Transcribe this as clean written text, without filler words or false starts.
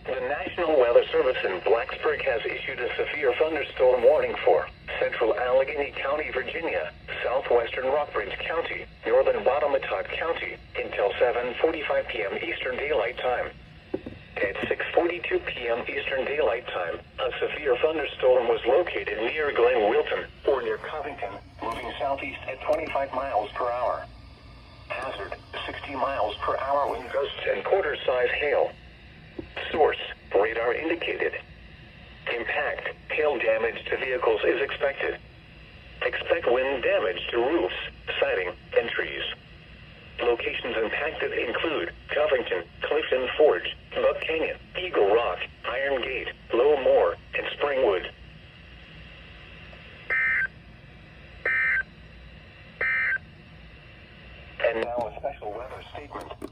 The National Weather Service in Blacksburg has issued a severe thunderstorm warning for central Allegheny County, Virginia, southwestern Rockbridge County, northern Wattamatot County, until 7:45 p.m. Eastern Daylight Time. At 6:42 p.m. Eastern Daylight Time, a severe thunderstorm was located near Glen Wilton, or near Covington, moving southeast at 25 miles per hour. Hazard, 60 miles per hour wind gusts and quarter-size hail. Source, radar indicated. Impact, hail damage to vehicles is expected. Expect wind damage to roofs, siding, and trees. Locations impacted include Covington, Clifton Forge, Buck Canyon, Eagle Rock, Iron Gate, Low Moor, and Springwood. And now a special weather statement.